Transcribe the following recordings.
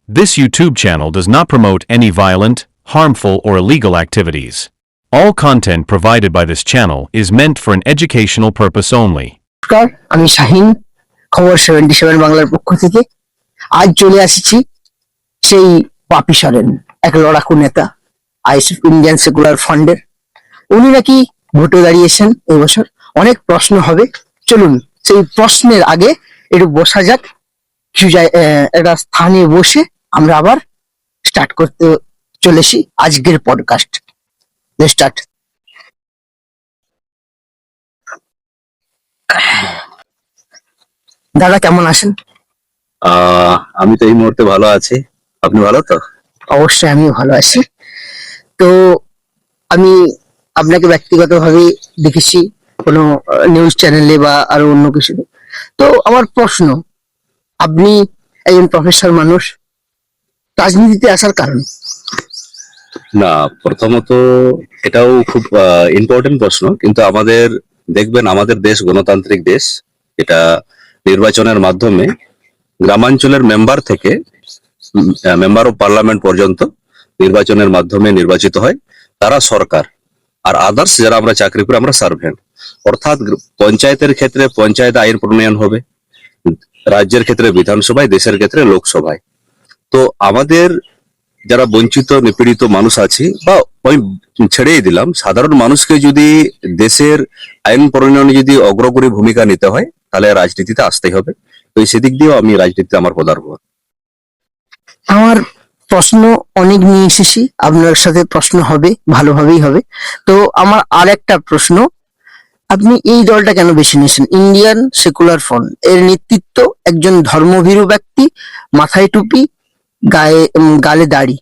This YouTube channel does not promote any violent, harmful, or illegal activities. All content provided by this channel is meant for an educational purpose only. নমস্কার, আমি শাহিন, খবর 77 বাংলার পক্ষ থেকে আজ চলে আসছি সেই পাপি সরেন, এক লড়াকু নেতা আইএসএফ ইন্ডিয়ান সেকুলার ফান্ডের। উনি নাকি ভোটে দাঁড়িয়েছেন এবছর। অনেক প্রশ্ন হবে, চলুন সেই প্রশ্নের আগে একটু বসা যাক, কিছু একটা স্থানে বসে আমরা আবার স্টার্ট করতে চলেছি আজকের পডকাস্ট। স্টার্ট। দাদা কেমন আছেন? আমি তো এই মুহূর্তে ভালো আছি। আপনি ভালো তো? অবশ্যই আমিও ভালো আছি। তো আমি আপনাকে ব্যক্তিগতভাবে দেখেছি কোনো নিউজ চ্যানেলে বা আরো অন্য কিছু। তো আমার প্রশ্ন, আপনি একজন প্রফেসর মানুষ, রাজনীতিতে আসার কারণ? না, প্রথমত এটাও খুব ইম্পর্টেন্ট প্রশ্ন, কিন্তু দেখবেন আমাদের দেশ গণতান্ত্রিক দেশ। এটা নির্বাচনের মাধ্যমে গ্রামাঞ্চলের মেম্বার থেকে মেম্বার অফ পার্লামেন্ট পর্যন্ত নির্বাচনের মাধ্যমে নির্বাচিত হয়। তারা সরকার, আর আদার্স যারা আমরা চাকরি করি আমরা সার্ভেন্ট। অর্থাৎ পঞ্চায়েতের ক্ষেত্রে পঞ্চায়েত আইন প্রণয়ন হবে, রাজ্যের ক্ষেত্রে বিধানসভায়, দেশের ক্ষেত্রে লোকসভায়। তো আমাদের যারা বঞ্চিত নিপীড়িত মানুষ আছে, বা ওই ছেড়েই দিলাম, সাধারণ মানুষকে যদি দেশের আইন প্রণয়নে যদি অগ্রগণী ভূমিকা নিতে হয়, তাহলে রাজনীতিতে আসতেই হবে। তো সেদিক দিয়েও আমি রাজনীতিতে আমার পদার্পণ। আমার প্রশ্ন অনেক নিয়ে এসেছি, আপনার সাথে প্রশ্ন হবে, ভালোভাবেই হবে। তো আমার আর একটা প্রশ্ন, আপনি এই দলটা কেন বেছে নিয়েছেন? ইন্ডিয়ান সেকুলার ফ্রন্ট এর নেতৃত্ব একজন ধর্মভীরু ব্যক্তি, মাথায় টুপি, গালে দাড়ি।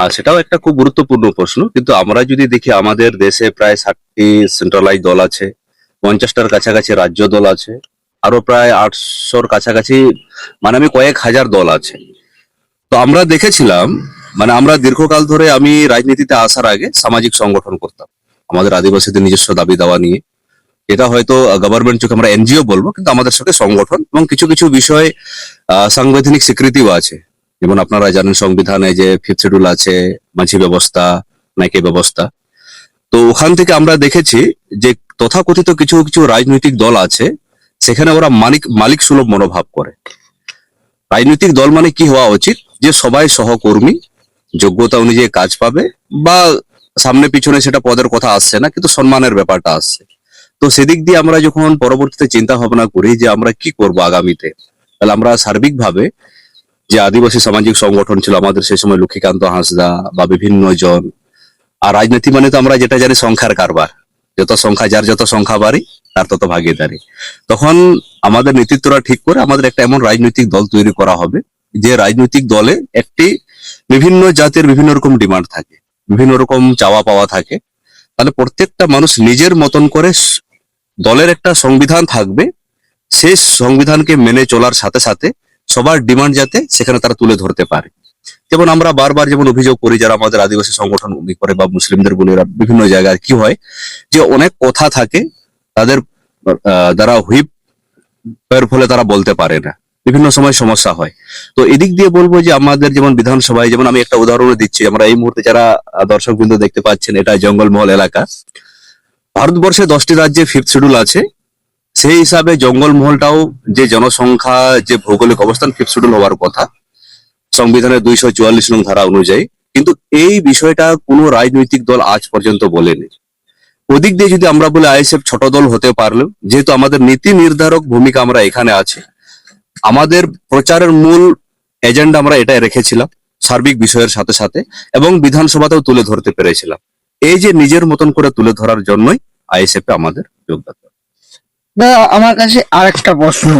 আর সেটাও একটা খুব গুরুত্বপূর্ণ প্রশ্ন। কিন্তু আমরা যদি দেখি, আমাদের দেশে প্রায় 60টি সেন্ট্রালাইজ দল আছে, 50টার কাছাকাছি রাজ্য দল আছে, আরো প্রায় 800-র কাছাকাছি, মানে আমি কয়েক হাজার দল আছে। তো আমরা দেখেছিলাম, মানে আমরা দীর্ঘকাল ধরে, আমি রাজনীতিতে আসার আগে সামাজিক সংগঠন করতাম আমাদের আদিবাসীদের নিজস্ব দাবি দাওয়া নিয়ে। এটা হয়তো গভর্নমেন্ট চোখে আমরা এনজিও বলবো, কিন্তু আমাদের সাথে সংগঠন, এবং কিছু কিছু বিষয় সাংবিধানিক স্বীকৃতিও আছে। যেমন আপনারা জানেন, সংবিধানে যে 5th শিডিউল আছে, মাঝি ব্যবস্থা, নাকি ব্যবস্থা। তো ওখান থেকে আমরা দেখেছি যে তথাকথিত কিছু কিছু রাজনৈতিক দল আছে, সেখানে ওরা মালিক সুলভ মনোভাব করে। রাজনৈতিক দল মানে কি হওয়া উচিত? যে সবাই সহকর্মী, যোগ্যতা অনুযায়ী কাজ পাবে, বা সামনে পিছনে সেটা পদের কথা আসছে না, কিন্তু সম্মানের ব্যাপারটা আসছে। তো সেদিক দিয়ে আমরা যখন পরবর্তীতে চিন্তা ভাবনা করি যে আমরা কি করব আগামীতে, তাহলে আমরা সার্বিকভাবে, যে আদিবাসী সামাজিক সংগঠন ছিল আমাদের সেই সময়, লক্ষ্মীকান্ত হাঁসদা বা বিভিন্ন জন, আর রাজনীতি মানে তো আমরা যেটা জানি সংখ্যার কারবার, যার যত সংখ্যা বাড়ি তার তত ভাগিদারি। তখন আমাদের নেতৃত্বরা ঠিক করে আমাদের একটা এমন রাজনৈতিক দল তৈরি করা হবে, যে রাজনৈতিক দলে একটি বিভিন্ন জাতের বিভিন্ন রকম ডিমান্ড থাকে, বিভিন্ন রকম চাওয়া পাওয়া থাকে। তাহলে প্রত্যেকটা মানুষ নিজের মতন করে, দলের একটা সংবিধান থাকবে, সেই সংবিধানকে মেনে চলার সাথে সাথে সবার ডিমান্ড যাতে সেখানে তারা তুলে ধরতে পারে। যেমন আমরা বারবার যেমন অভিযোগ করি, যারা আমাদের আদিবাসী সংগঠন করে বা মুসলিমদের বোনেরা, বিভিন্ন জায়গায় কি হয় যে অনেক কথা থাকে তাদের দ্বারা হুইপ এর ফলে তারা বলতে পারে না, বিভিন্ন সময় সমস্যা হয়। তো এদিক দিয়ে বলবো যে আমাদের যেমন বিধানসভায়, যেমন আমি একটা উদাহরণ দিচ্ছি, আমরা এই মুহূর্তে যারা দর্শক বিন্দু দেখতে পাচ্ছেন, এটা জঙ্গলমহল এলাকা। ভারতবর্ষে 10টি রাজ্যে 5th শিডিউল আছে, সেই হিসাবে জঙ্গলমহলটাও যে জনসংখ্যা, যে ভৌগোলিক অবস্থান, 5th শিডিউল হওয়ার কথা সংবিধানের 244 নং ধারা অনুযায়ী। কিন্তু এই বিষয়টা কোনো রাজনৈতিক দল আজ পর্যন্ত বলেনি। ওদিক দিয়ে যদি আমরা বলে আইএসএফ ছোট দল হতে পারলেও, যেহেতু আমাদের নীতি নির্ধারক ভূমিকা আমরা এখানে আছে, আমাদের প্রচারের মূল এজেন্ডা আমরা এটাই রেখেছিলাম, সার্বিক বিষয়ের সাথে সাথে, এবং বিধানসভাতেও তুলে ধরতে পেরেছিলাম। এই যে নিজের মতন করে তুলে ধরার জন্যই আইএসএফ এ আমাদের যোগদান। আমার কাছে আর একটা প্রশ্ন,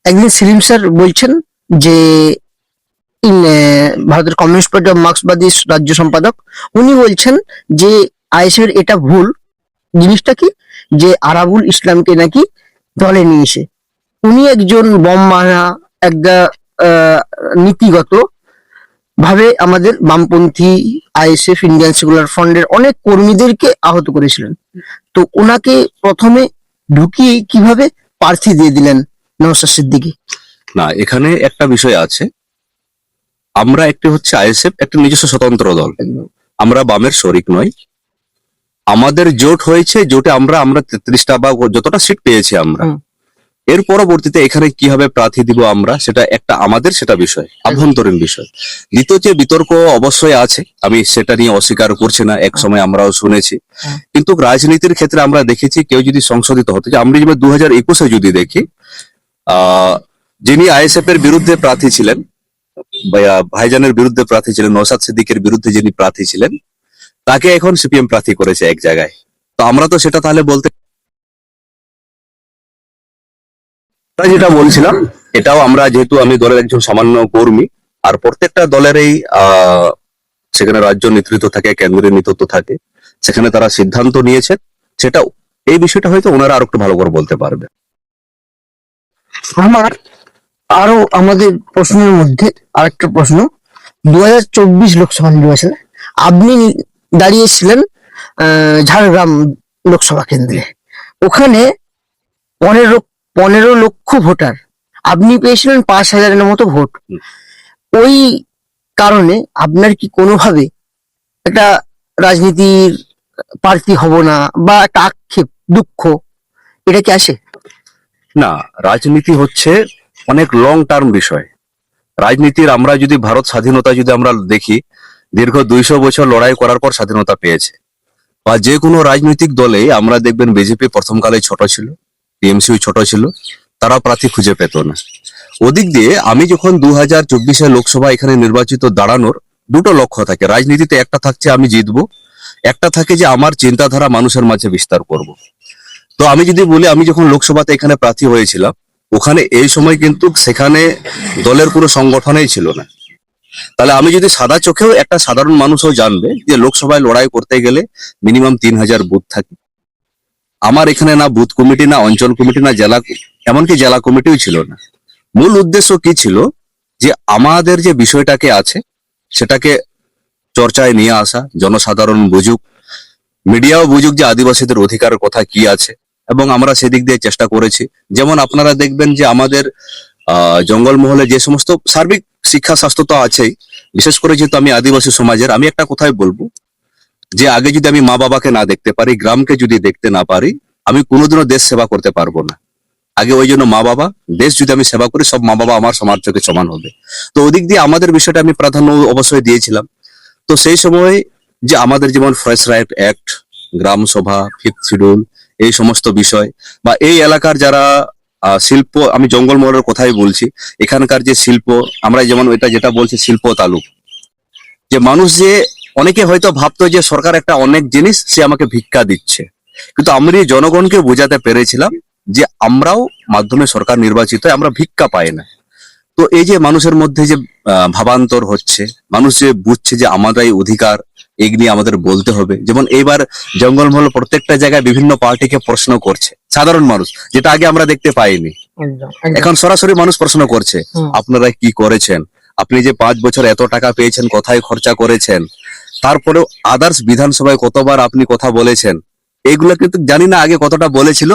একদিন সেলিম স্যার বলছেন যে ভারতের কমিউনিস্ট পার্টি অফ মার্ক্সবাদী রাজ্য সম্পাদক, উনি বলছেন যে আইএসএফ এটা ভুল। জিনিসটা কি? যে আরাবুল ইসলামকে নাকি দলে নিয়ে এসে, উনি একজন বম মারা, একটা নীতিগত ভাবে আমাদের বামপন্থী আইএসএফ ইন্ডিয়ান সেকুলার ফ্রন্টের অনেক কর্মীদেরকে আহত করেছিলেন। তো ওনাকে প্রথমে ঢুকিয়ে কিভাবে প্রার্থী দিয়ে দিলেন নওশাদ সিদ্দিকী? না, এখানে একটা বিষয় আছে, আমরা একটি হচ্ছে আইএসএফ, একটা নিজস্ব স্বতন্ত্র দল। আমরা বামের শরিক নই। আমাদের জোট হয়েছে, জোটে আমরা 33টা বা যতটা সিট পেয়েছি আমরা। হুম। এর পরবর্তীতে এখানে কিভাবে প্রার্থী দিব আমরা, সেটা একটা আমাদের সেটা বিষয়, আভ্যন্তরীণ বিষয়। দ্বিতীয় যে বিতর্ক অবশ্যই আছে, আমি সেটা নিয়ে অস্বীকার করছি না, এক সময় আমরাও শুনেছি। কিন্তু রাজনীতির ক্ষেত্রে আমরা দেখেছি কেউ যদি সংশোধিত হতে, যে আমরা যেমন 2021-এ যদি দেখি, যিনি আইএসএফ এর বিরুদ্ধে প্রার্থী ছিলেন, ভাইজানের বিরুদ্ধে প্রার্থী ছিলেন, নওশাদ সিদ্দিকের বিরুদ্ধে যিনি প্রার্থী ছিলেন, তাকে এখন সিপিএম প্রার্থী করেছে এক জায়গায়। তো আমরা তো সেটা তাহলে বলতে, যেটা বলছিলাম, এটাও আমরা যেহেতু আমি দলের একজন সামান্য কর্মী, আর প্রত্যেকটা দলেরই সেখানে রাজ্য নেতৃত্ব থাকে, কেন্দ্রীয় নেতৃত্ব থাকে, সেখানে তারা সিদ্ধান্ত নিয়েছে, সেটা এই বিষয়টা হয়তো ওনারা আরো একটু ভালো করে বলতে পারবে। আমার আরো আমাদের প্রশ্নের মধ্যে আরেকটা প্রশ্ন, 2024 লোকসভা নির্বাচনে আপনি দাঁড়িয়েছিলেন ঝাড়গ্রাম লোকসভা কেন্দ্রে। ওখানে 15 লক্ষ ভোটার, আপনি পেয়েছিলেন 5,000-এর মতো ভোট। ওই কারণে আপনার কি কোনোভাবে একটা রাজনীতির প্রার্থী হব না বা একটা আক্ষেপ, দুঃখ, এটা কি আসে? না, রাজনীতি হচ্ছে অনেক লং টার্ম বিষয়। রাজনীতির আমরা যদি ভারত স্বাধীনতা যদি আমরা দেখি, দীর্ঘ 200 বছর লড়াই করার পর স্বাধীনতা পেয়েছে। বা যে কোনো রাজনৈতিক দলে আমরা দেখবেন, বিজেপি প্রথমকালে ছোট ছিল, টিএমসিও ছোট ছিল, তারা প্রার্থী খুঁজে পেত না। ওদিক দিয়ে আমি যখন 2024-এ লোকসভা এখানে নির্বাচিত দাঁড়ানোর দুটো লক্ষ্য থাকে রাজনীতিতে, একটা থাকছে আমি জিতবো, একটা থাকে যে আমার চিন্তাধারা মানুষের মাঝে বিস্তার করব। তো আমি যদি বলি, আমি যখন লোকসভাতে এখানে প্রার্থী হয়েছিলাম, ওখানে এই সময় কিন্তু সেখানে দলের কোনো সংগঠনই ছিল না। তাহলে আমি যদি সাদা চোখেও, একটা সাধারণ মানুষও জানবে যে লোকসভায় লড়াই করতে গেলে মিনিমাম 3000 বুথ থাকে। আমার এখানে না বুথ কমিটি, না অঞ্চল কমিটি, না জেলা, এমনকি জেলা কমিটিও ছিল না। মূল উদ্দেশ্য কি ছিল, যে আমাদের যে বিষয়টাকে আছে সেটাকে চর্চায় নিয়ে আসা, জনসাধারণ বুঝুক, মিডিয়াও বুঝুক যে আদিবাসীদের অধিকারের কথা কি আছে, এবং আমরা সেদিক দিয়ে চেষ্টা করেছি। যেমন আপনারা দেখবেন যে আমাদের জঙ্গলমহলে যে সমস্ত সার্বিক শিক্ষা স্বাস্থ্য তো আছেই, বিশেষ করে যেহেতু আমি আদিবাসী সমাজের, আমি একটা কথাই বলবো, যে আগে যদি আমি মা বাবাকে না দেখতে পারি, গ্রামকে যদি দেখতে না পারি, আমি কোনোদিনও দেশ সেবা করতে পারবো না। আগে ওই জন্য মা বাবা, দেশ যদি আমি সেবা করি, সব মা বাবা আমার সমাজ থেকে সমান হবে। তো ওদিক দিয়ে আমাদের বিষয়টা আমি প্রাধান্য অবশ্যই দিয়েছিলাম। তো সেই সময় যে আমাদের যেমন ফরেস্ট রাইট অ্যাক্ট, গ্রাম সভা, 5th শিডিউল, এই সমস্ত বিষয়, বা এই এলাকার যারা শিল্প, আমি জঙ্গলমহলের কথাই বলছি, এখানকার যে শিল্প, আমরা যেমন এটা যেটা বলছি শিল্প তালুক, যে মানুষ যে অনেকে হয়তো ভাবতো যে সরকার একটা অনেক জিনিস সে আমাকে ভিক্ষা দিচ্ছে, কিন্তু আমি জনগণকে বোঝাতে পেরেছিলাম যে আমরাও মাধ্যমে সরকার নির্বাচিত, আমরা ভিক্ষা পাই না। তো এই যে মানুষের মধ্যে যে ভাবান্তর হচ্ছে, মানুষ যে বুঝছে যে আমাদের এই অধিকার, এগুলি আমাদের বলতে হবে। যেমন এইবার জঙ্গলমহল প্রত্যেকটা জায়গায় বিভিন্ন পার্টিকে প্রশ্ন করছে সাধারণ মানুষ, যেটা আগে আমরা দেখতে পাইনি। এখন সরাসরি মানুষ প্রশ্ন করছে, আপনারা কি করেছেন, আপনি যে 5 বছর এত টাকা পেয়েছেন, কোথায় খরচা করেছেন, তারপরেও আদার্স বিধানসভায় কতবার আপনি কথা বলেছেন, এইগুলো কিন্তু জানি না আগে কতটা বলেছিল।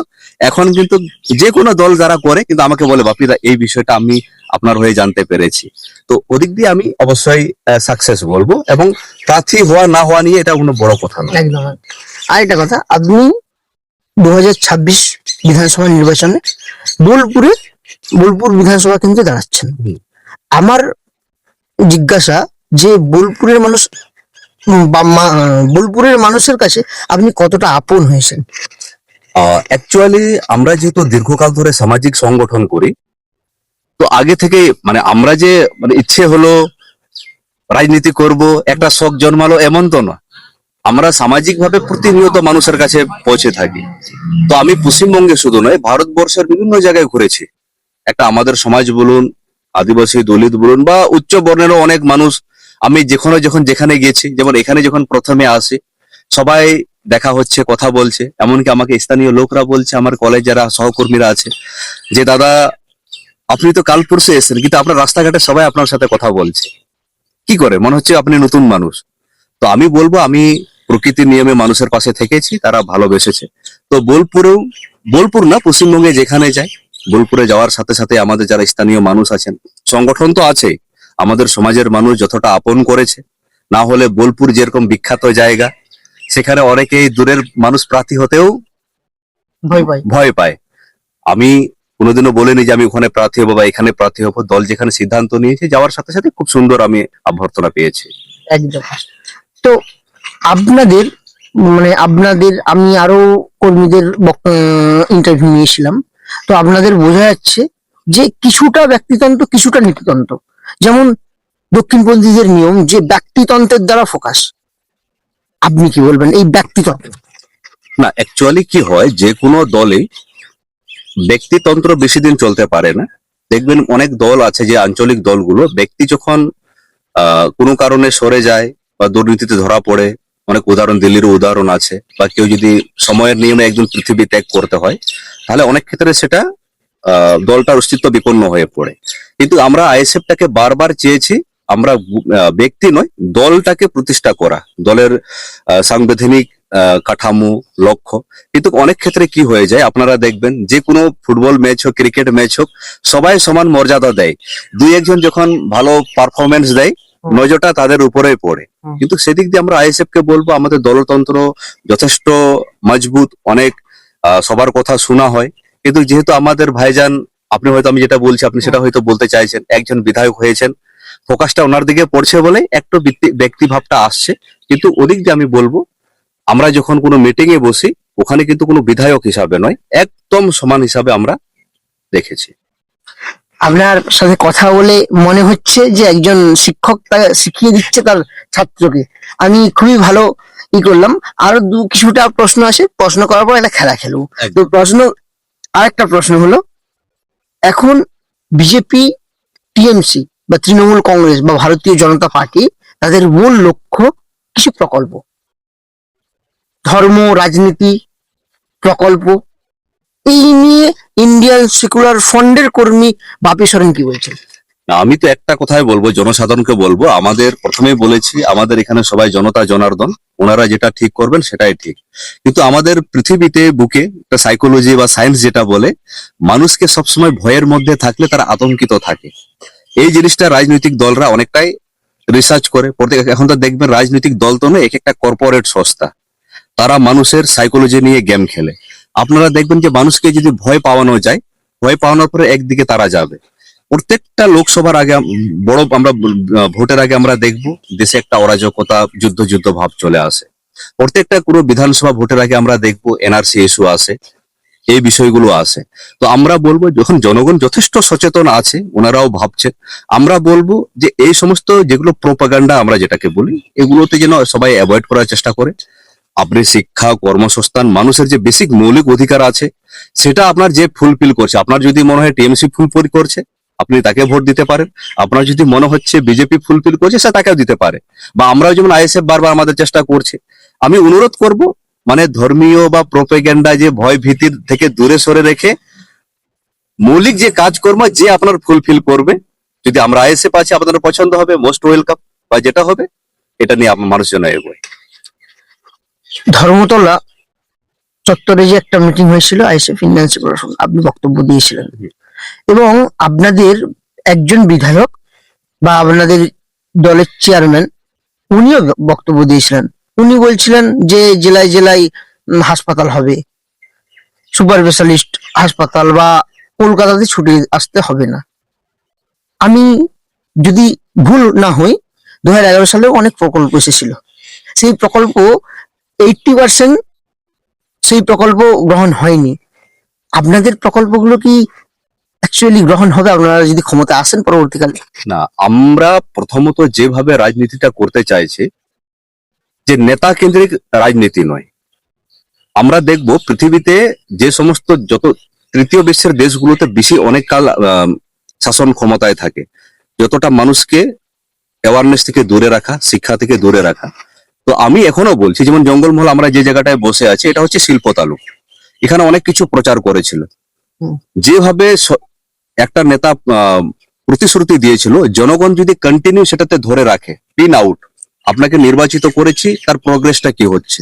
এখন কিন্তু যে কোনো দল যারা করে, কিন্তু আমাকে বলে, বাপিদা এই বিষয়টা আমি আপনার হয়ে জানতে পেরেছি। তো ওদিক দিয়ে আমি অবশ্যই সাকসেস বলবো, এবং প্রার্থী হওয়া না হওয়া নিয়ে এটা কোনো বড় কথা না। একদম। আরেকটা কথা, আপনি 2026 বিধানসভা নির্বাচনে বোলপুর বিধানসভা কেন্দ্রে দাঁড়াচ্ছেন। আমার জিজ্ঞাসা যে বোলপুরের মানুষের কাছে আপনি কতটা আপন হয়েছেন? অ্যাকচুয়ালি আমরা যেহেতু দীর্ঘকাল ধরে সামাজিক সংগঠন করি, তো আগে থেকে মানে আমরা যে ইচ্ছে হলো রাজনীতি করব, একটা শখ জন্মালো, এমন তো না। আমরা সামাজিক ভাবে প্রতিনিয়ত মানুষের কাছে পৌঁছে থাকি। তো আমি পশ্চিমবঙ্গে শুধু নয়, ভারতবর্ষের বিভিন্ন জায়গায় ঘুরেছি। একটা আমাদের সমাজ বলুন, আদিবাসী দলিত বলুন, বা উচ্চ বর্ণেরও অনেক মানুষ, আমি যখন যেখানে গেছি, যেমন এখানে যখন প্রথমে আসি, সবাই দেখা হচ্ছে, কথা বলছে, এমনকি আমাকে স্থানীয় লোকরা বলছে, আমার কলেজ যারা সহকর্মীরা আছে, যে দাদা আপনি তো কাল পরশু এসেছেন, কিন্তু আপনার রাস্তাঘাটে সবাই আপনার সাথে কথা বলছে, কি করে মনে হচ্ছে আপনি নতুন মানুষ। তো আমি বলবো, আমি প্রকৃতির নিয়মে মানুষের পাশে থেকেছি, তারা ভালোবেসেছে। তো বোলপুর না, পশ্চিমবঙ্গে যেখানে যাই, বোলপুরে যাওয়ার সাথে সাথে আমাদের যারা স্থানীয় মানুষ আছেন, সংগঠন তো আছেই, আমাদের সমাজের মানুষ যতটা আপন করেছে, না হলে বোলপুর যেরকম বিখ্যাত জায়গা, সেখানে অনেকেই দূরের মানুষ প্রার্থী হতেও ভয় পাই। ভয় পায়। আমি কোনোদিনও বলিনি যে আমি ওখানে প্রার্থী হবো বা এখানে প্রার্থী হবো। দল যেখানে সিদ্ধান্ত নিয়েছে, যাওয়ার সাথে সাথে খুব সুন্দর আমি অভ্যর্থনা পেয়েছি। একদম। তো আপনাদের আপনাদের আমি আরো কর্মীদের ইন্টারভিউ নিয়েছিলাম, তো আপনাদের বোঝা যাচ্ছে যে কিছুটা ব্যক্তিতন্ত্র কিছুটা নীতিতন্ত্র। যেমন দক্ষিণপন্থীদের নিয়ম যে ব্যক্তিতন্ত্রের দ্বারা ফোকাস, আপনি কি বলবেন এই ব্যক্তিতন্ত্র? না, অ্যাকচুয়ালি কি হয়, যে কোনো দলে ব্যক্তিতন্ত্র বেশি দিন চলতে পারে না। দেখবেন অনেক দল আছে, যে আঞ্চলিক দলগুলো, ব্যক্তি যখন কোনো কারণে সরে যায় বা দুর্নীতিতে ধরা পড়ে, অনেক উদাহরণ, দিল্লিরও উদাহরণ আছে, বা কেউ যদি সময়ের নিয়মে একজন পৃথিবী ত্যাগ করতে হয়, তাহলে অনেক ক্ষেত্রে সেটা দলটার অস্তিত্ব বিপন্ন হয়ে পড়ে। কিন্তু আমরা আইএসএফটাকে বারবার চেয়েছি, আমরা ব্যক্তি নয়, দলটাকে প্রতিষ্ঠা করা, দলের সাংবিধানিক কাঠামো, লক্ষ্য। কিন্তু অনেক ক্ষেত্রে কি হয়ে যায়, আপনারা দেখবেন যে কোনো ফুটবল ম্যাচ হোক, ক্রিকেট ম্যাচ হোক, সবাই সমান মর্যাদা দেয়। দুই একজন যখন ভালো পারফরমেন্স দেয়, নজরটা তাদের উপরেই পড়ে। কিন্তু সেদিক দিয়ে আমরা আইএসএফ কে বলবো, আমাদের দলতন্ত্র যথেষ্ট মজবুত, অনেক সবার কথা শোনা হয়। কিন্তু যেহেতু আমাদের ভাইজান, আপনি হয়তো, আমি যেটা বলছি আপনি সেটা হয়তো বলতে চাইছেন, একজন বিধায়ক হয়েছেন, ফোকাসটা ওনার দিকে পড়ছে বলে একটু ব্যক্তি ভাবটা আসছে। কিন্তু ওদিক দিয়ে আমি বলবো, আমরা যখন কোনো মিটিং এ বসি, ওখানে কিন্তু কোনো বিধায়ক হিসাবে নয়, একদম সমান হিসাবে আমরা দেখেছি। আপনার সাথে কথা বলে মনে হচ্ছে যে একজন শিক্ষক তাকে শিখিয়ে দিচ্ছে তার ছাত্রকে। আমি খুবই ভালো করলাম। আরো কিছুটা প্রশ্ন আসে, প্রশ্ন করার পর একটা খেলা খেলবো। তো আরেকটা প্রশ্ন হলো, এখন বিজেপি, টিএমসি বা তৃণমূল কংগ্রেস বা ভারতীয় জনতা পার্টি, তাদের মূল লক্ষ্য কিছু প্রকল্প, ধর্ম, রাজনীতি, প্রকল্প, এই নিয়ে ইন্ডিয়ান সেকুলার ফ্রন্টের কর্মী বাপি সরেন কি বলছেন? না, আমি তো একটা কথাই বলবো, জনসাধারণকে বলবো, আমাদের প্রথমেই বলেছি, আমাদের এখানে সবাই জনতা জনার্দন, ওনারা যেটা ঠিক করবেন সেটাই ঠিক। কিন্তু আমাদের পৃথিবীতে বুকে একটা সাইকোলজি বা সায়েন্স যেটা বলে, মানুষকে সবসময় ভয়ের মধ্যে থাকলে তারা আতঙ্কিত থাকে। এই জিনিসটা রাজনৈতিক দলরা অনেকটাই রিসার্চ করে। এখন তো দেখবেন রাজনৈতিক দল তো নয়, এক একটা কর্পোরেট সংস্থা, তারা মানুষের সাইকোলজি নিয়ে গেম খেলে। আপনারা দেখবেন যে মানুষকে যদি ভয় পাওয়ানো যায়, ভয় পাওয়ানোর পরে একদিকে তারা যাবে। প্রত্যেকটা লোকসভার আগে, বড় আমরা ভোটের আগে আমরা দেখব দেশে একটা অরাজকতা, যুদ্ধ ভাব চলে আসে। প্রত্যেকটা পুরো বিধানসভা ভোটের আগে আমরা দেখব এনআরসি ইস্যু আসে, এই বিষয়গুলো আসে। তো আমরা বলবো, যখন জনগণ যথেষ্ট সচেতন আছে, ওনারাও ভাবছেন, আমরা বলবো যে এই সমস্ত যেগুলো প্রোপাগান্ডা আমরা যেটাকে বলি, এগুলোতে যেন সবাই অ্যাভয়েড করার চেষ্টা করে। আপনি শিক্ষা, কর্মসংস্থান, মানুষের যে বেসিক মৌলিক অধিকার আছে, সেটা আপনার যে ফুলফিল করছে, আপনার যদি মনে হয় টিএমসি ফুলফিল করছে, আপনি তাকে ভোট দিতে পারেন। আপনার যদি মনে হচ্ছে বিজেপি ফুলফিল করছে, সে তাকেও দিতে পারে। বা আমরাও যেমন আইএসএফ বারবার আমাদের চেষ্টা করছে। আমি অনুরোধ করব, মানে ধর্মীয় বা প্রোপাগান্ডা, যে ভয় ভীতির থেকে দূরে সরে রেখে মৌলিক যে কাজকর্ম যে আপনার ফুলফিল করবে, যদি আমরা আইএসএফ আছি, আপনাদের পছন্দ হবে, মোস্ট ওয়েলকাম, বা যেটা হবে এটা নিয়ে আপনার মানুষজন এগোয়। ধর্মতলা চত্বরে যে একটা মিটিং হয়েছিল আইএসএফ ইন্ডিয়ান সেকুলার ফ্রন্ট, আপনি বক্তব্য দিয়েছিলেন, এবং আপনাদের একজন বিধায়ক বা আপনাদের দলের চেয়ারম্যান, উনিও বক্তব্য দিয়েছিলেন। উনি বলছিলেন যে জেলায় জেলায় হাসপাতাল হবে, সুপার স্পেশালিস্ট হাসপাতাল, বা কলকাতাতে ছুটে আসতে হবে না। আমি যদি ভুল না হই, 2011 সালে অনেক প্রকল্প এসেছিল, সেই প্রকল্প 80% সেই প্রকল্প গ্রহণ হয়নি। আপনাদের প্রকল্পগুলো কি অ্যাকচুয়ালি গ্রহণ হবে আপনারা যদি ক্ষমতা আসেন পরবর্তীকালে? না, আমরা প্রথমত যেভাবে রাজনীতিটা করতে চাইছি, যে নেতা কেন্দ্রিক রাজনীতি নয়। আমরা দেখব পৃথিবীতে যে সমস্ত যত তৃতীয় বিশ্বের দেশগুলোতে বেশি অনেক কাল শাসন ক্ষমতায় থাকে, যতটা মানুষকে অ্যাওয়ারনেস থেকে দূরে রাখা, শিক্ষা থেকে দূরে রাখা। তো আমি এখনো বলছি, যেমন জঙ্গলমহল আমরা যে জায়গাটায় বসে আছি, এটা হচ্ছে শিল্প তালুক, এখানে অনেক কিছু প্রচার করেছিল। যেভাবে একটা নেতা প্রতিশ্রুতি দিয়েছিল, জনগণ যদি কন্টিনিউ সেটাতে ধরে রাখে, পিন আউট, আপনাকে নির্বাচিত করেছি, তার প্রোগ্রেসটা কি হচ্ছে।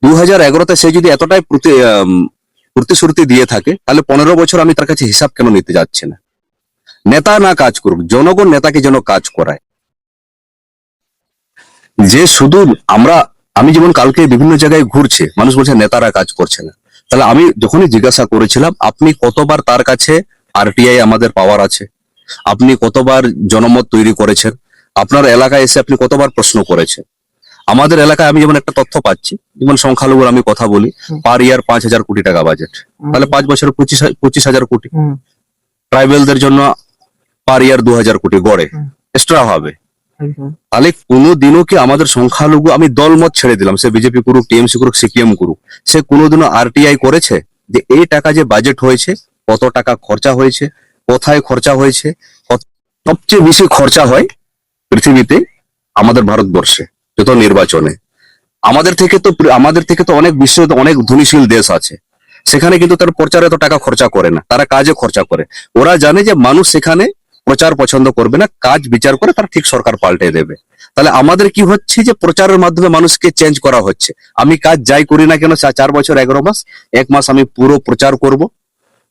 2011-তে সে যদি এতটাই প্রতিশ্রুতি দিয়ে থাকে, তাহলে 15 বছর আমি তার কাছে হিসাব কেন নিতে যাচ্ছি না? নেতা না কাজ করুক, জনগণ নেতাকে যেন কাজ করায়। যে শুধু আমি যেমন কালকে বিভিন্ন জায়গায় ঘুরছে, মানুষ বলছে নেতারা কাজ করছে না। তাহলে আমি যখনই জিজ্ঞাসা করেছিলাম আপনি কতবার তার কাছে আরটিআই আমাদের পাওয়ার আছে, আপনি কতবার জনমত তৈরি করেছেন, আপনার এলাকায় এসে আপনি কতবার প্রশ্ন করেছেন। আমাদের এলাকায় আমি যেমন একটা তথ্য পাচ্ছি, যেমন সংখ্যালঘুর আমি কথা বলি, পার ইয়ার 5,000 কোটি টাকা বাজেট, তাহলে 5 বছরে 25,000 কোটি। ট্রাইবেলদের জন্য পার ইয়ার 2,000 কোটি গড়ে এক্সট্রা হবে। তাহলে কোনোদিনও কি আমাদের সংখ্যালঘু, আমি দলমত ছেড়ে দিলাম, সে বিজেপি করুক, টিএমসি করুক, সিপিএম করুক, সে কোনোদিনও আরটিআই করেছে যে এই টাকা যে বাজেট হয়েছে কত টাকা খরচা হয়েছে, কোথায় খরচা হয়েছে? সবচেয়ে বেশি খরচা হয় পৃথিবীতে আমাদের ভারতবর্ষে যত নির্বাচনে। আমাদের থেকে তো অনেক বিশ্বের অনেক ধনীশীল দেশ আছে, সেখানে কিন্তু তার প্রচারে এত টাকা খরচা করে না, তারা কাজে খরচা করে। ওরা জানে যে মানুষ সেখানে প্রচার পছন্দ করবে না, কাজ বিচার করে তারা ঠিক সরকার পাল্টে দেবে। তাহলে আমাদের কি হচ্ছে যে প্রচারের মাধ্যমে মানুষকে চেঞ্জ করা হচ্ছে। আমি কাজ যাই করি না কেন 4 বছর 11 মাস, 1 মাস আমি পুরো প্রচার করব।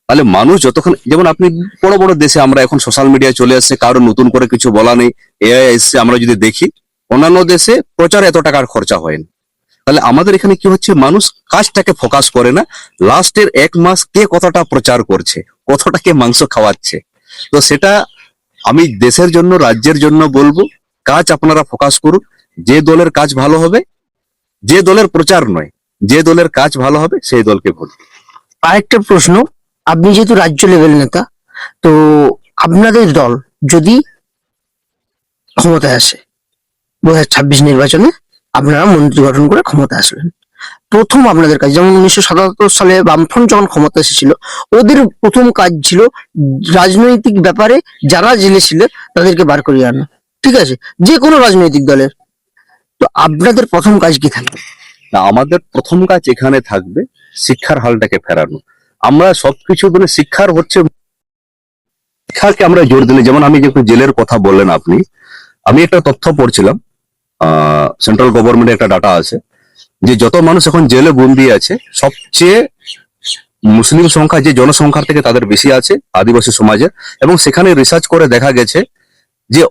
তাহলে মানুষ যতক্ষণ, যেমন আপনি বড় বড় দেশে আমরা এখন সোশ্যাল মিডিয়ায় চলে আসছে, কারো নতুন করে কিছু বলা নেই, এআই এসছে, আমরা যদি দেখি অন্যান্য দেশে প্রচারে এত টাকার খরচা হয় না। তাহলে আমাদের এখানে কি হচ্ছে, মানুষ কাজটাকে ফোকাস করে না, লাস্টের 1 মাস কে কতটা প্রচার করছে, কতটাকে মাংস খাওয়াচ্ছে। তো সেটা আমি দেশের জন্য, রাজ্যের জন্য বলবো, কাজ আপনারা ফোকাস করুন। যে দলের কাজ ভালো হবে, যে দলের প্রচার নয়, যে দলের কাজ ভালো হবে সেই দলকে ভোট দিন। আরেকটা প্রশ্ন, আপনি যেহেতু রাজ্য লেভেল নেতা, তো আপনাদের দল যদি ক্ষমতায় আসে 2026 নির্বাচনে, আপনারা মন্ত্রী গঠন করে ক্ষমতা আসবেন, প্রথম আপনাদের কাজ, যেমন 1977 সালে বামফ্রন্ট যখন ক্ষমতা এসেছিল, ওদের প্রথম কাজ ছিল রাজনৈতিক ব্যাপারে যারা জেলে ছিল তাদেরকে বার করিয়ে আনা, ঠিক আছে, যে কোনো রাজনৈতিক দলের। তো আপনাদের প্রথম কাজ কি থাকবে? না, আমাদের প্রথম কাজ এখানে থাকবে শিক্ষার হালটাকে ফেরানো। আমরা সবকিছু মানে শিক্ষার হচ্ছে, শিক্ষাকে আমরা জোর দিলে, যেমন আমি যে জেলের কথা বললেন আপনি, আমি একটা তথ্য পড়ছিলাম, সেন্ট্রাল গভর্নমেন্টের একটা ডাটা আছে যে যত মানুষ এখন জেলে বন্দি আছে, সবচেয়ে মুসলিম সংখ্যা যে জনসংখ্যার থেকে তাদের বেশি আছে আদিবাসী সমাজে। এবং সেখানে রিসার্চ করে দেখা গেছে যে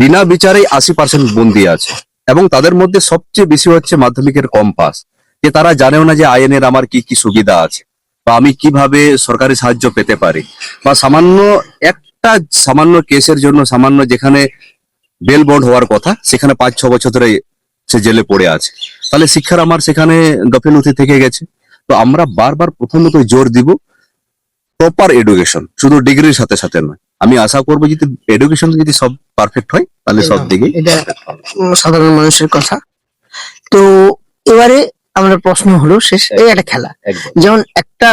বিনা বিচারেই 80% বন্দি আছে, এবং তাদের মধ্যে সবচেয়ে বেশি হচ্ছে মাধ্যমিকের কম পাস, যে তারা জানেও না যে আইনের আমার কি কি সুবিধা আছে, বা আমি কিভাবে সরকারি সাহায্য পেতে পারি, বা সামান্য কেসের জন্য, সামান্য যেখানে বেল বন্ড হওয়ার কথা, সেখানে 5-6 বছর ধরে সে জেলে পড়ে আছে। তাহলে শিক্ষার আমার সেখানে গাফিলতি থেকে গেছে। তো আমরা বারবার প্রথমত জোর দিব প্রপার এডুকেশন, শুধু ডিগ্রির সাথে সাথে নয়। আমি আশা করবো যদি এডুকেশন যদি সব পারফেক্ট হয়, তাহলে সব দিকে। এটা সাধারণ মানুষের কথা। তো এবারে আমরা প্রশ্ন হলো শেষ, এই একটা খেলা, একদম। যেমন একটা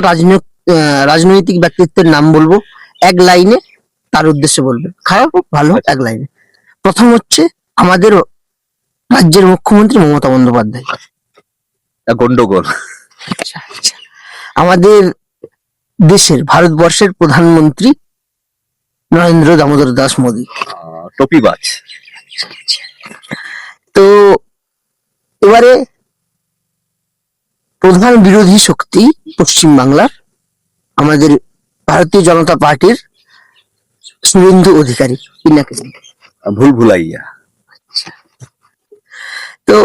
রাজনৈতিক ব্যক্তিত্বের নাম বলবো, এক লাইনে তার উদ্দেশ্যে বলবেন, খারাপ হোক ভালো হোক, এক লাইনে। প্রথম হচ্ছে আমাদের রাজ্যের মুখ্যমন্ত্রী মমতা বন্দ্যোপাধ্যায়। গন্ডগোল। আচ্ছা, আচ্ছা। আমাদের দেশের, ভারতবর্ষের প্রধানমন্ত্রী নরেন্দ্র দামোদর দাস মোদী। টপিবাজ। তো এবারে প্রধান বিরোধী শক্তি পশ্চিম বাংলার আমাদের ভারতীয় জনতা পার্টির শুভেন্দু অধিকারী, ইনাকে নিয়ে। ভুল ভুলাইয়া। তো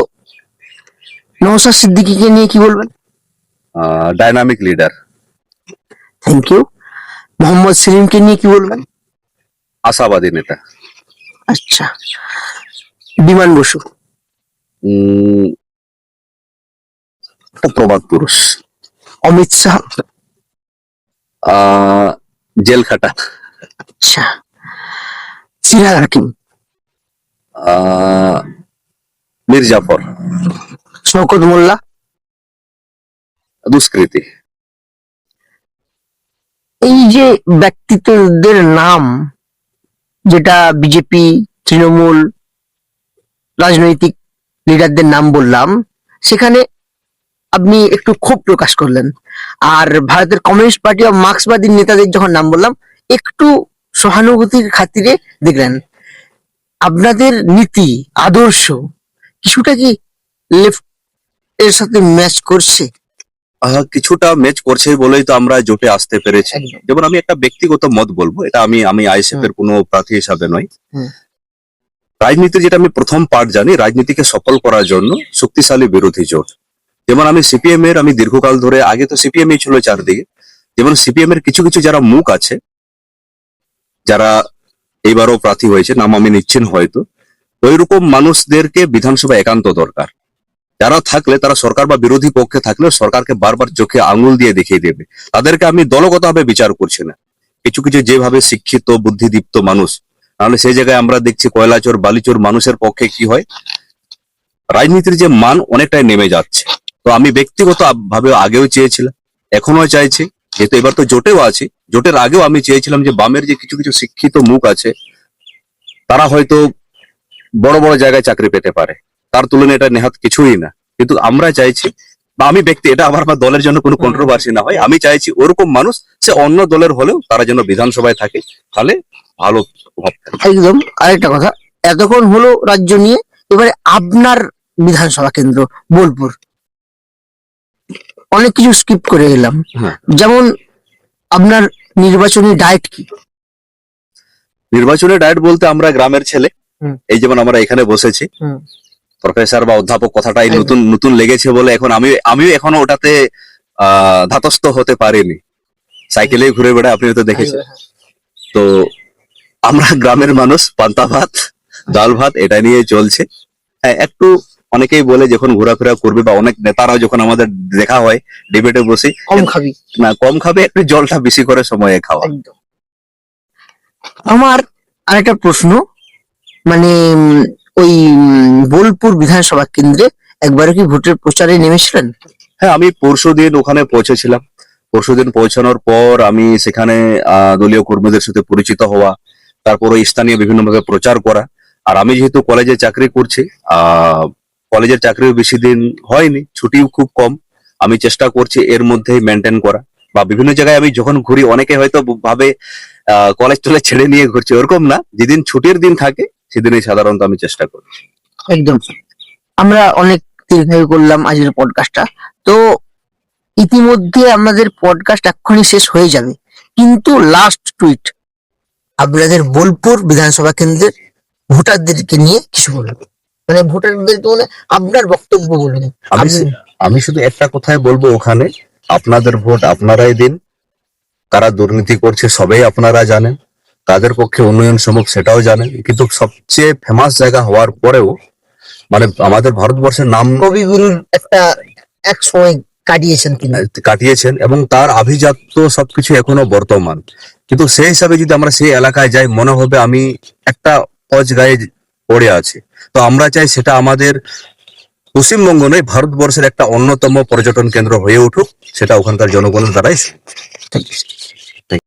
নওশাদ সিদ্দিকীকে নিয়ে কি বলবেন? Dynamic leader. Thank you. Mohammad সেলিমকে নিয়ে কি বলবেন? আশাবাদী নেতা। আচ্ছা। বিমান বসু। প্রবাদ পুরুষ। অমিত শাহ। জেল খাটা। আচ্ছা। চিরাগ হাকিম। মীর জাফর। শওকত মোল্লা। দুষ্কৃতি। এই যে ব্যক্তিত্বদের নাম, যেটা বিজেপি, তৃণমূল, রাজনৈতিক লিডারদের নাম বললাম, সেখানে আপনি একটু ক্ষোভ প্রকাশ করলেন। আর ভারতের কমিউনিস্ট পার্টি ও মার্ক্সবাদী নেতাদের যখন নাম বললাম, একটু সহানুভূতির খাতিরে দেখলেন। আপনাদের নীতি, আদর্শ কিছুটা কি লেফট এর সাথে ম্যাচ করছে? কিছুটা ম্যাচ করছে বলেই তো আমরা জোটে আসতে পেরেছি। একদম। যেমন আমি একটা ব্যক্তিগত মত বলবো, এটা আমি আইএসএফ এর কোনো প্রার্থী হিসাবে নয়। হুম। রাজনীতি যেটা আমি প্রথম পার্ট জানি, রাজনীতিকে সফল করার জন্য শক্তিশালী বিরোধী জোট। যেমন আমি সিপিএম এর, আমি দীর্ঘকাল ধরে, আগে তো সিপিএম ই ছিল চারদিকে, যেমন সিপিএম এর কিছু কিছু যারা মুখ আছে, যারা এইবারও প্রার্থী হয়েছে, নাম আমি নিচ্ছেন হয়তো, ওইরকম মানুষদেরকে বিধানসভা একান্ত দরকার। যারা থাকলে, তারা সরকার বা বিরোধী পক্ষে থাকলে সরকারকে বারবার চোখে আঙুল দিয়ে দেখিয়ে দেবে। তাদেরকে আমি দলগতভাবে বিচার করছি না, কিছু কিছু যেভাবে শিক্ষিত বুদ্ধিদীপ্ত মানুষ, নাহলে সেই জায়গায় আমরা দেখছি কয়লাচোর বালিচোর মানুষের পক্ষে কি হয়, রাজনীতির যে মান অনেকটাই নেমে যাচ্ছে। তো আমি ব্যক্তিগত ভাবে আগেও চেয়েছিলাম, এখনো চাইছি, যেহেতু এবার তো জোটেও আছি, জোটের আগেও আমি চেয়েছিলাম যে বামের যে কিছু কিছু শিক্ষিত মুখ আছে, তারা হয়তো বড় বড় জায়গায় চাকরি পেতে পারে, তার তুলনায় এটা নেহাত কিছুই না। কিন্তু আমরা চাইছি, বা আমি ব্যক্তি, এটা আমার বা দলের জন্য কোনো কন্ট্রোভার্সি না হয়, আমি চাইছি ওরকম মানুষ, সে অন্য দলের হলেও তারা যেন বিধানসভায় থাকে, তাহলে ভালো প্রভাব ফেলবে। একদম। আরেকটা কথা, এতক্ষণ হলো রাজ্য নিয়ে, এবারে আপনার বিধানসভা কেন্দ্র বোলপুর, অনেক কিছু স্কিপ করে গেলাম। হ্যাঁ। যেমন আপনার নির্বাচনী ডায়েট কি? নির্বাচনের ডায়েট বলতে, আমরা গ্রামের ছেলে, হুম। এই যেমন আমরা এখানে বসেছি, হুম। প্রফেসর বা অধ্যাপক কথাটাই একদম। নতুন নতুন লেগেছে বলে এখন আমিও এখনো ওটাতে ধাতস্থ হতে পারিনি। সাইকেলে ঘুরে বেড়ায়, আপনি তো দেখেছেন। তো আমরা গ্রামের মানুষ, পান্তা ভাত, ডাল ভাত, এটা নিয়ে চলছে। হ্যাঁ, একটু অনেকেই বলে যখন ঘোরাফেরা করবে, বা অনেক নেতারাও যখন আমাদের দেখা হয় ডিবেটে বসে, কম খাবি। না কম খাবে, একটু জলটা বেশি করে সময়ে খাওয়া। একদম। আমার আরেকটা প্রশ্ন, মানে ওই বোলপুর বিধানসভা কেন্দ্রে একবারও কি ভোটের প্রচারে নেমেছিলেন? হ্যাঁ, আমি পরশুদিন ওখানে পৌঁছেছিলাম। পরশুদিন পৌঁছানোর পর আমি সেখানে দলীয় কর্মীদের সাথে পরিচিত হওয়া, তারপর ওই স্থানীয় বিভিন্নভাবে প্রচার করা। আর আমি যেহেতু কলেজে চাকরি করছি, কলেজের চাকরিও বেশি দিন হয়নি, ছুটিও খুব কম, আমি চেষ্টা করছি এর মধ্যেই মেনটেন করা। বা বিভিন্ন জায়গায় আমি যখন ঘুরি, অনেকে হয়তো ভাবে কলেজ টলেজ ছেড়ে নিয়ে ঘুরছে, ওরকম না, যেদিন ছুটির দিন থাকে সেদিনই সাধারণত আমি চেষ্টা করি। একদম। আমরা অনেক দীর্ঘায়ু করলাম আজকের পডকাস্টটা, তো ইতিমধ্যে আমাদের পডকাস্ট এক্ষুনি শেষ হয়ে যাবে, কিন্তু লাস্ট টুইট আপনাদের বোলপুর বিধানসভা কেন্দ্রের ভোটারদেরকে নিয়ে কিছু বলুন, মানে ভোটারদেরকে, মানে আপনার বক্তব্য বলুন। আমি শুধু একটা কথাই বলবো, ওখানে আপনাদের ভোট আপনারাই দিন। কারা দুর্নীতি করছে সবাই আপনারা জানেন, তাদের পক্ষে উন্নয়ন সম্ভব সেটাও জানেন, কিন্তু সবচেয়ে ফেমাস জায়গা হওয়ার পরেও, মানে আমাদের ভারতবর্ষের নাম কবিগুরুর একটা এক সময় কাটিয়েছেন তিনি। কাটিয়েছেন, এবং তার আভিজাত্য সবকিছু এখনো বর্তমান। কিন্তু সেই হিসাবে যদি আমরা সেই এলাকায় যাই, মনে হবে আমি একটা অজ গায়ে পড়ে আছি। তো আমরা চাই সেটা আমাদের পশ্চিমবঙ্গ নয়, ভারতবর্ষের একটা অন্যতম পর্যটন কেন্দ্র হয়ে উঠুক, সেটা ওখানকার জনগণের দ্বারাই।